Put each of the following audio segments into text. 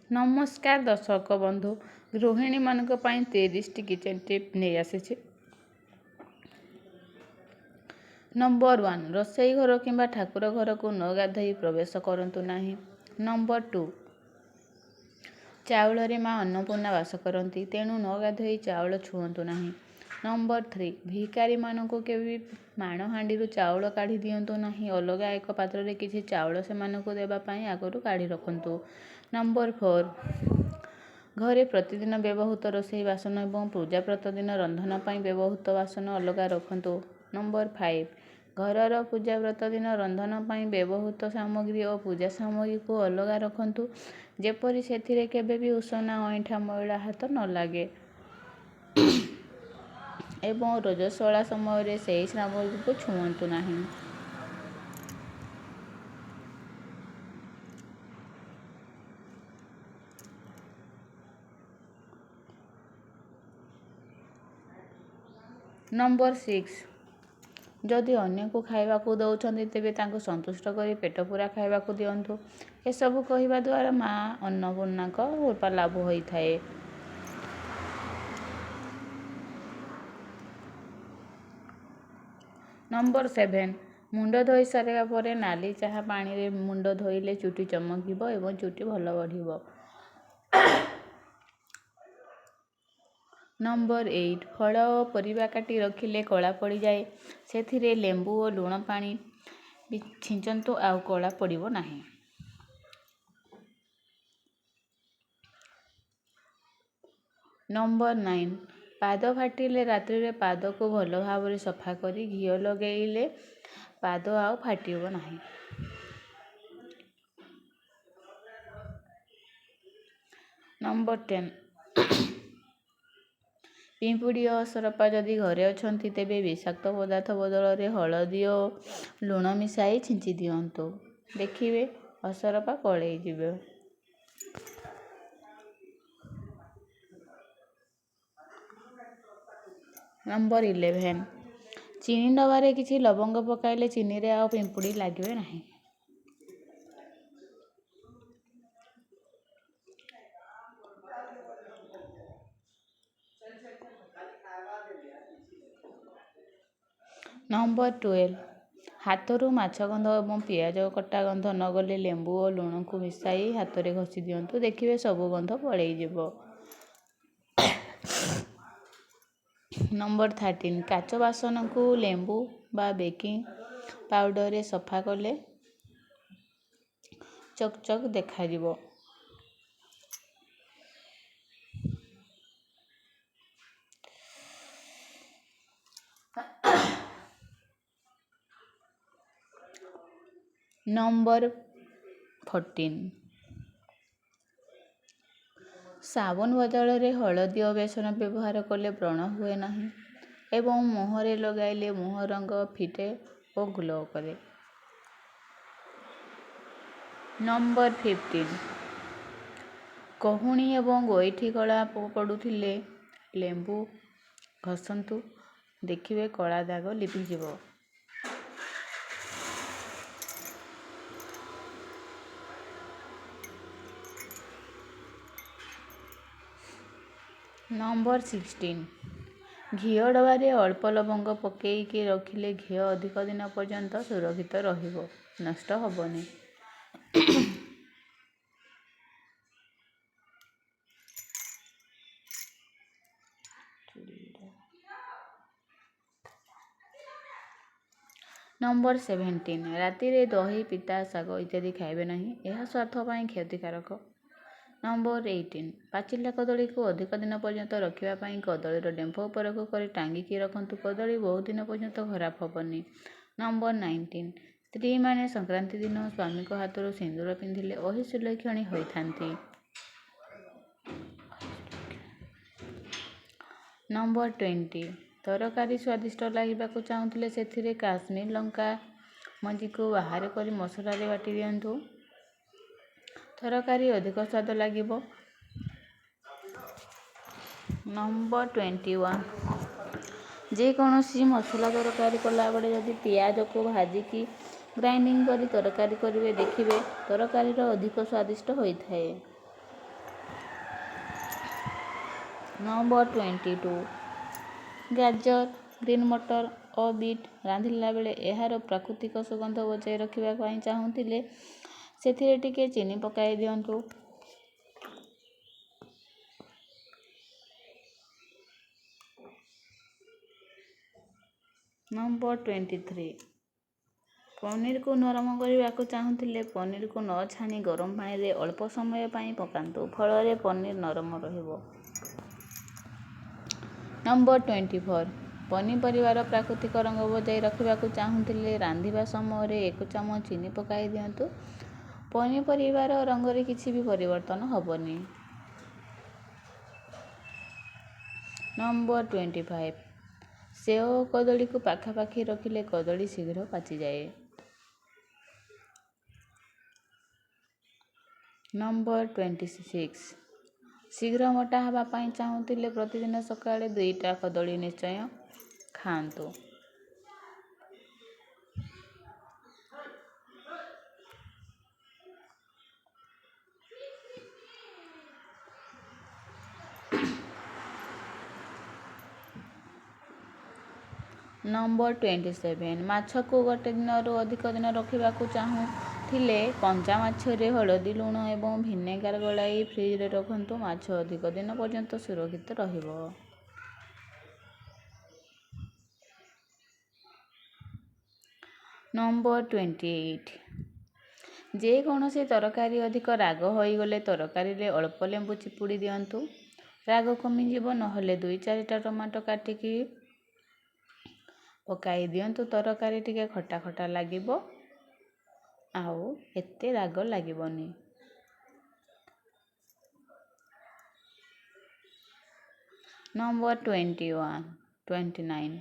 नमस्कार दर्शक बंधु गृहिणी मानक 30टी किचन टिप नहीं आसी। नंबर 1 रोसई घर किंबा ठाकुर घर को न गाधई प्रवेश करंतु नाही। नंबर 2 चाउल रे माँ अन्नपूर्णा वास करती तेणु न गाधई चाउल छुअंतु नाही। नंबर 3 भिकारी मानक केवि माण हांडी चाउल काढ़ी दियंतु नाही। अलगा एक पात्र रे किछि चाउल से मानक देबा पई आगरु काढ़ी रखंतु। नंबर 4 घरे प्रतिदिन व्यवहृत रोसई बासन एवं पूजा प्रतिदिन रंधन पई व्यवहृत बासन अलगा रखंतु। नंबर 5 घरर पूजा प्रतिदिन रंधन पई व्यवहृत सामग्री और पूजा सामग्री को अलगा रखंतु जेपरि सेथिरे केबे भी उसना अईठा मैला हाथ न लागे एवं रजस्वला समय रे सेही सामग्री को छुअंतु नाही। नंबर 6 जदि अन्य को खाइबा को दउछन्ति तेबे तांको संतुष्ट करी पेट पूरा खाइबा को दियंतु। ए सब कहिबा द्वारा माँ अन्नपूर्णा को कृपा लाभ होई थाए। नंबर 7 मुंड धोई सारिया परे नाली चाहा पानी रे मुंड धोइले चुटी चमकिबो एवं चुटी भल बढ़िबो। नंबर 8 फल और परिबा काटी रखिले कला पड़ी जाए सेथिरे लेंबू और लुण पानी छिंचंतु आउ कला पड़िबो नाही। नंबर 9 पाद फाटिले रात्रि रे पाद को भल भाव सफा करी घिओ लगेइले पाद आउ फाटिबो नाही। नंबर 10 पिंपुड़ी और सरपा जदि घरे अछंती तेबे विषाक्त पदार्थ बदल रे हलदी और लुण मिसाई छिंची दियंतु देखिबे असरपा पळेई जिवे। नंबर 11 चीनी डबारे किछि लवंग पकाइले चीनी रे आउ पिंपुड़ी लागिबे नाही। नंबर 12 हाथरू माछ गंध और पियाज कटा गंध न गले लेंबू और लुण को मिसाई हाथ रे घसी दियंतु देखिबे सबु गंध पळेई जिवो। नंबर 13 काच बासन को लेंबू बा बेकिंग पाउडर रे सफा कले चकचक देखा जिवो। नंबर 14 साबुन बदल रे हलदी और बेसन व्यवहार कले व्रण हुए नहीं एवं मुहरे लगाइले मुह रंग फिटे और ग्लो करे। नंबर 15 कहुणी एवं गोईठी कला पड़ुथिले लेंबू घसंतु देखिबे कला दाग लिपि जिवो। नंबर 16 घिओ डबारे अल्प लवंग पकेइकी रखिले घिओ अधिक दिन पर्यंत सुरक्षित रहिबो नष्ट हबनी। नंबर 17 राति रे दही पिता शाग इत्यादि खाइबे नहीं यह स्वास्थ्य पई क्षतिकारक। नंबर 18 पाचिला कदली को अधिक दिन पर्यंत रखिबा पई कदलीर डेंफ ऊपर को करी टांगिकी रखंतु कदली बहुत दिन पर्यंत खराब हबनी। नंबर 19 स्त्री माने संक्रांति दिन स्वामी को हाथरू सिंदूर पिंधिले अहिसुलक्षणी होइथांती। नंबर 20 तरकारी स्वादिष्ट लागिबा को चाहुथिले सेथिरे काश्मीर लंका मंजी को बाहर करी मसला रे बाटी दियंतु तरकारी अधिक स्वाद लागिबो। नंबर 21 जे कौनसी मसला तरकारी कला बड़े जदि पियाज को भाजिकी ग्राइंडिंग करी तरकारी करिवे देखिबे तरकारी अधिक स्वादिष्ट होई थाए। ନମ୍ବର 22 ଗାଜର, ଗ୍ରୀନ୍ ମଟର ଓ ବିଟ୍ ରାନ୍ଧିଲା ବେଳେ ଏହାର ପ୍ରାକୃତିକ ସୁଗନ୍ଧ ବଜାୟ ରଖିବା ପାଇଁ ଚାହୁଁଥିଲେ ସେଥିରେ ଟିକେ ଚିନି ପକାଇ ଦିଅନ୍ତୁ। ନମ୍ବର 23 ପନିରକୁ ନରମ କରିବାକୁ ଚାହୁଁଥିଲେ ପନିରକୁ ନ ଛାଣି ଗରମ ପାଣିରେ ଅଳ୍ପ ସମୟ ପାଇଁ ପକାନ୍ତୁ, ଫଳରେ ପନିର ନରମ ରହିବ। ନମ୍ବର 24 ପନିପରିବାର ପ୍ରାକୃତିକ ରଙ୍ଗ ବଜାୟ ରଖିବାକୁ ଚାହୁଁଥିଲେ ରାନ୍ଧିବା ସମୟରେ 1 ଚାମଚ ଚିନି ପକାଇ ଦିଅନ୍ତୁ। ପନିପରିବାର ରଙ୍ଗରେ କିଛି ବି ପରିବର୍ତ୍ତନ ହେବନି। ନମ୍ବର 25 ସେଓ ଓ କଦଳୀକୁ ପାଖାପାଖି ରଖିଲେ କଦଳୀ ଶୀଘ୍ର ପାଚିଯାଏ। ନମ୍ବର 26 ଶୀଘ୍ର ମୋଟା ହେବା ପାଇଁ ଚାହୁଁଥିଲେ ପ୍ରତିଦିନ ସକାଳେ 2ଟା କଦଳୀ ନିଶ୍ଚୟ ଖାଆନ୍ତୁ। ନମ୍ବର 27 ମାଛକୁ ଗୋଟେ ଦିନରୁ ଅଧିକ ଦିନ ରଖିବାକୁ ଚାହୁଁଥିଲେ କଞ୍ଚା ମାଛରେ ହଳଦୀ, ଲୁଣ ଏବଂ ଭିନେଗାର ଗୋଳାଇ ଫ୍ରିଜରେ ରଖନ୍ତୁ। ମାଛ ଅଧିକ ଦିନ ପର୍ଯ୍ୟନ୍ତ ସୁରକ୍ଷିତ ରହିବ। ନମ୍ବର 28 ଯେକୌଣସି ତରକାରୀ ଅଧିକ ରାଗ ହୋଇଗଲେ ତରକାରୀରେ ଅଳ୍ପ ଲେମ୍ବୁ ଚିପୁଡ଼ି ଦିଅନ୍ତୁ, ରାଗ କମିଯିବ। ନହେଲେ 2-4ଟା ଟମାଟୋ କାଟିକି ପକାଇ ଦିଅନ୍ତୁ, ତରକାରୀ ଟିକେ ଖଟା ଖଟା ଲାଗିବ ଆଉ ଏତେ ରାଗ ଲାଗିବନି। ନମ୍ବର 29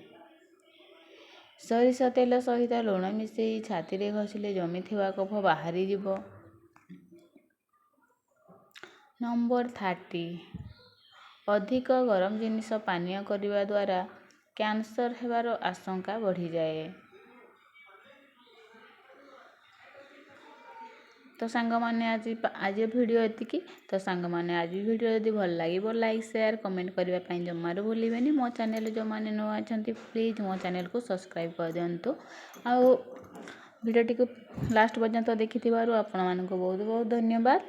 ସୋରିଷ ତେଲ ସହିତ ଲୁଣ ମିଶାଇ ଛାତିରେ ଘଷିଲେ ଜମିଥିବା କଫ ବାହାରିଯିବ। ନମ୍ବର 30 ଅଧିକ ଗରମ ଜିନିଷ ପାନୀୟ କରିବା ଦ୍ୱାରା କ୍ୟାନ୍ସର ହେବାର ଆଶଙ୍କା ବଢ଼ିଯାଏ। ତ ସାଙ୍ଗମାନେ ଆଜି ଭିଡ଼ିଓ ଏତିକି। ତ ସାଙ୍ଗମାନେ ଆଜି ଭିଡ଼ିଓ ଯଦି ଭଲ ଲାଗିବ ଲାଇକ୍, ସେୟାର, କମେଣ୍ଟ କରିବା ପାଇଁ ଜମାରୁ ଭୁଲିବେନି। ମୋ ଚ୍ୟାନେଲ ଯେଉଁମାନେ ନୂଆ ଅଛନ୍ତି ପ୍ଲିଜ୍ ମୋ ଚ୍ୟାନେଲକୁ ସବସ୍କ୍ରାଇବ୍ କରିଦିଅନ୍ତୁ। ଆଉ ଭିଡ଼ିଓଟିକୁ ଲାଷ୍ଟ ପର୍ଯ୍ୟନ୍ତ ଦେଖିଥିବାରୁ ଆପଣମାନଙ୍କୁ ବହୁତ ବହୁତ ଧନ୍ୟବାଦ।